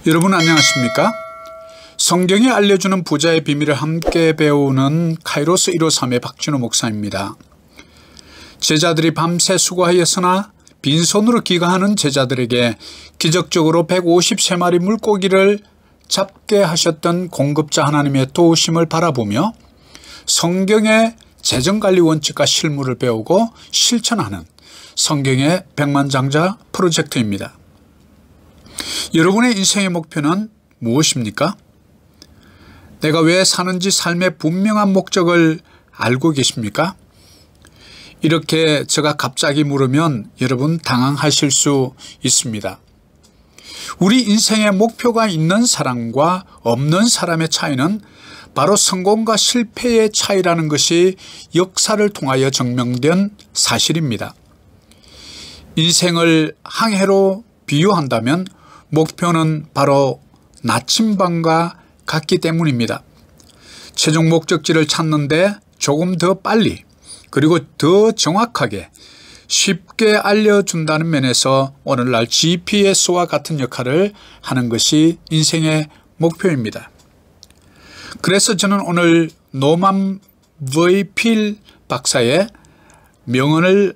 여러분 안녕하십니까? 성경이 알려주는 부자의 비밀을 함께 배우는 카이로스 153의 박진호 목사입니다. 제자들이 밤새 수고하였으나 빈손으로 귀가하는 제자들에게 기적적으로 153마리 물고기를 잡게 하셨던 공급자 하나님의 도우심을 바라보며 성경의 재정관리 원칙과 실무를 배우고 실천하는 성경의 백만장자 프로젝트입니다. 여러분의 인생의 목표는 무엇입니까? 내가 왜 사는지 삶의 분명한 목적을 알고 계십니까? 이렇게 제가 갑자기 물으면 여러분 당황하실 수 있습니다. 우리 인생의 목표가 있는 사람과 없는 사람의 차이는 바로 성공과 실패의 차이라는 것이 역사를 통하여 증명된 사실입니다. 인생을 항해로 비유한다면 목표는 바로 나침반과 같기 때문입니다. 최종 목적지를 찾는데 조금 더 빨리 그리고 더 정확하게 쉽게 알려준다는 면에서 오늘날 GPS와 같은 역할을 하는 것이 인생의 목표입니다. 그래서 저는 오늘 노만 V.필 박사의 명언을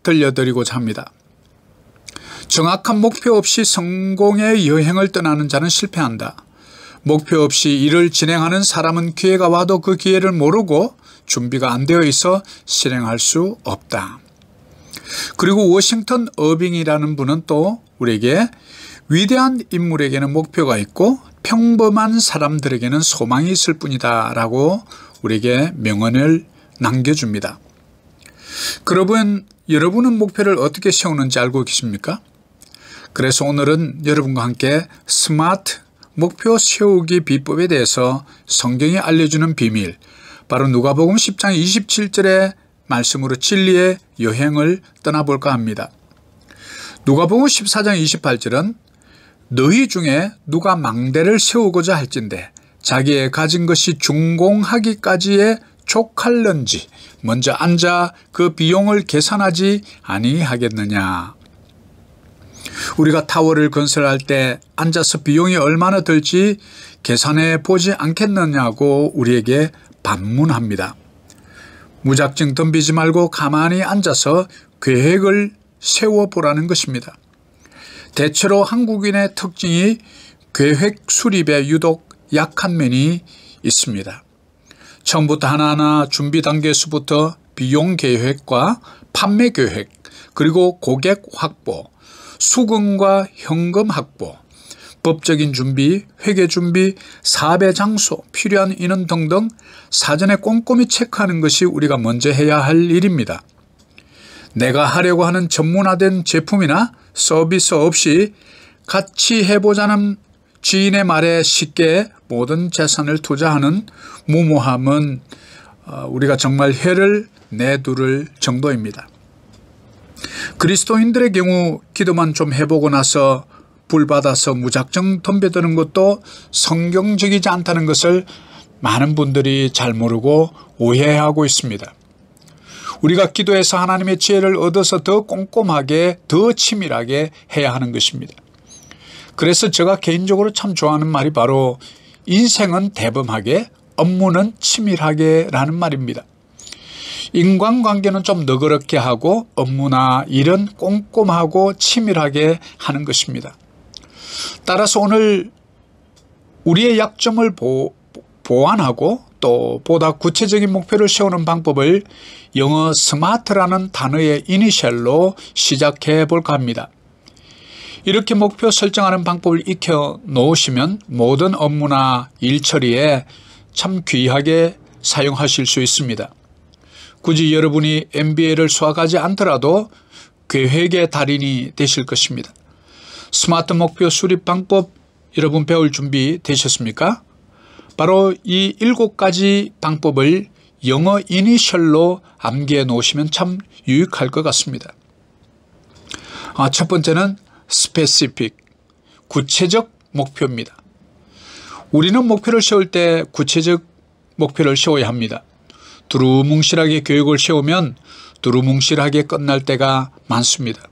들려드리고자 합니다. 정확한 목표 없이 성공의 여행을 떠나는 자는 실패한다. 목표 없이 일을 진행하는 사람은 기회가 와도 그 기회를 모르고 준비가 안 되어 있어 실행할 수 없다. 그리고 워싱턴 어빙이라는 분은 또 우리에게 위대한 인물에게는 목표가 있고 평범한 사람들에게는 소망이 있을 뿐이다 라고 우리에게 명언을 남겨줍니다. 그러분, 여러분은 목표를 어떻게 세우는지 알고 계십니까? 그래서 오늘은 여러분과 함께 스마트 목표 세우기 비법에 대해서 성경이 알려주는 비밀, 바로 누가복음 10장 27절의 말씀으로 진리의 여행을 떠나볼까 합니다. 누가복음 14장 28절은 너희 중에 누가 망대를 세우고자 할진대 자기의 가진 것이 준공하기까지에 족할는지 먼저 앉아 그 비용을 계산하지 아니하겠느냐. 우리가 타워를 건설할 때 앉아서 비용이 얼마나 들지 계산해 보지 않겠느냐고 우리에게 반문합니다. 무작정 덤비지 말고 가만히 앉아서 계획을 세워보라는 것입니다. 대체로 한국인의 특징이 계획 수립에 유독 약한 면이 있습니다. 처음부터 하나하나 준비 단계에서부터 비용 계획과 판매 계획, 그리고 고객 확보, 수금과 현금 확보, 법적인 준비, 회계 준비, 사업의 장소, 필요한 인원 등등 사전에 꼼꼼히 체크하는 것이 우리가 먼저 해야 할 일입니다. 내가 하려고 하는 전문화된 제품이나 서비스 없이 같이 해보자는 지인의 말에 쉽게 모든 재산을 투자하는 무모함은 우리가 정말 혀를 내두를 정도입니다. 그리스도인들의 경우 기도만 좀 해보고 나서 불받아서 무작정 덤벼드는 것도 성경적이지 않다는 것을 많은 분들이 잘 모르고 오해하고 있습니다. 우리가 기도해서 하나님의 지혜를 얻어서 더 꼼꼼하게 더 치밀하게 해야 하는 것입니다. 그래서 제가 개인적으로 참 좋아하는 말이 바로 인생은 대범하게 업무는 치밀하게 라는 말입니다. 인간관계는 좀 너그럽게 하고 업무나 일은 꼼꼼하고 치밀하게 하는 것입니다. 따라서 오늘 우리의 약점을 보완하고 또 보다 구체적인 목표를 세우는 방법을 영어 스마트라는 단어의 이니셜로 시작해 볼까 합니다. 이렇게 목표 설정하는 방법을 익혀 놓으시면 모든 업무나 일 처리에 참 귀하게 사용하실 수 있습니다. 굳이 여러분이 MBA를 수학하지 않더라도 계획의 달인이 되실 것입니다. 스마트 목표 수립 방법 여러분 배울 준비 되셨습니까? 바로 이 7가지 방법을 영어 이니셜로 암기해 놓으시면 참 유익할 것 같습니다. 첫 번째는 specific, 구체적 목표입니다. 우리는 목표를 세울 때 구체적 목표를 세워야 합니다. 두루뭉실하게 계획을 세우면 두루뭉실하게 끝날 때가 많습니다.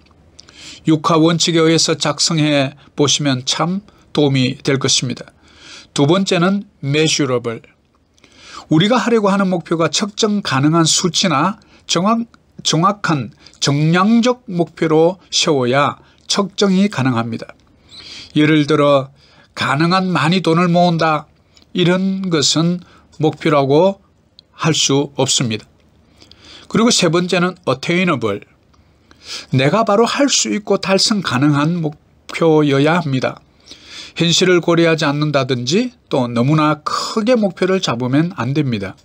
육하 원칙에 의해서 작성해 보시면 참 도움이 될 것입니다. 두 번째는 measurable. 우리가 하려고 하는 목표가 측정 가능한 수치나 정확한 정량적 목표로 세워야 측정이 가능합니다. 예를 들어 가능한 많이 돈을 모은다, 이런 것은 목표라고 할 수 없습니다. 그리고 세 번째는 attainable. 내가 바로 할 수 있고 달성 가능한 목표여야 합니다. 현실을 고려하지 않는다든지 또 너무나 크게 목표를 잡으면 안 됩니다.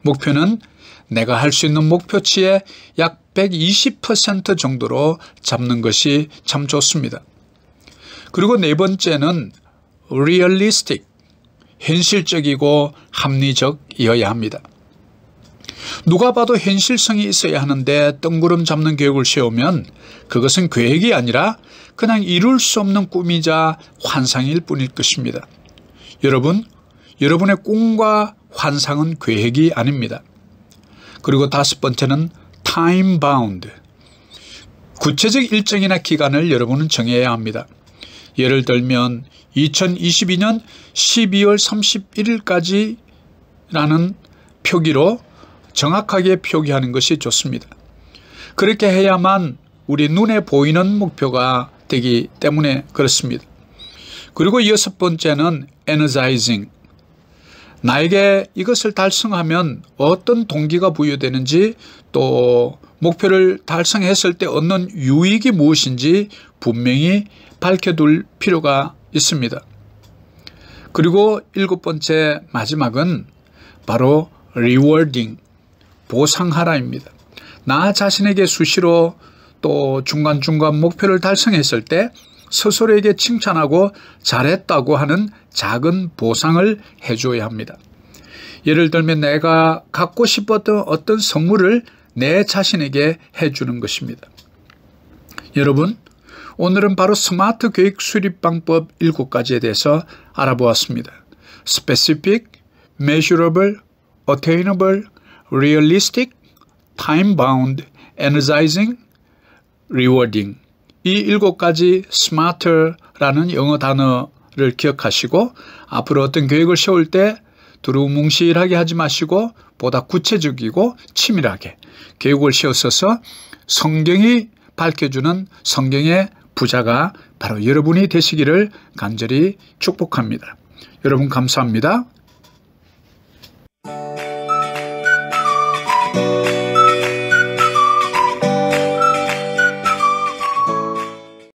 목표는 내가 할 수 있는 목표치의 약 120% 정도로 잡는 것이 참 좋습니다. 그리고 네 번째는 realistic. 현실적이고 합리적이어야 합니다. 누가 봐도 현실성이 있어야 하는데 뜬구름 잡는 계획을 세우면 그것은 계획이 아니라 그냥 이룰 수 없는 꿈이자 환상일 뿐일 것입니다. 여러분, 여러분의 꿈과 환상은 계획이 아닙니다. 그리고 다섯 번째는 time bound. 구체적 일정이나 기간을 여러분은 정해야 합니다. 예를 들면 2022년 12월 31일까지라는 표기로 정확하게 표기하는 것이 좋습니다. 그렇게 해야만 우리 눈에 보이는 목표가 되기 때문에 그렇습니다. 그리고 여섯 번째는 energizing. 나에게 이것을 달성하면 어떤 동기가 부여되는지 또 목표를 달성했을 때 얻는 유익이 무엇인지 분명히 밝혀둘 필요가 있습니다. 그리고 일곱 번째 마지막은 바로 rewarding. 보상하라입니다. 나 자신에게 수시로 또 중간중간 목표를 달성했을 때 스스로에게 칭찬하고 잘했다고 하는 작은 보상을 해줘야 합니다. 예를 들면 내가 갖고 싶었던 어떤 선물을 내 자신에게 해주는 것입니다. 여러분, 오늘은 바로 스마트 계획 수립 방법 7가지에 대해서 알아보았습니다. Specific, Measurable, Attainable, Realistic, Time-bound, Energizing, Rewarding. 이 7가지 SMART라는 영어 단어를 기억하시고 앞으로 어떤 계획을 세울 때 두루뭉실하게 하지 마시고 보다 구체적이고 치밀하게 계획을 세워서 성경이 밝혀주는 성경의 부자가 바로 여러분이 되시기를 간절히 축복합니다. 여러분 감사합니다.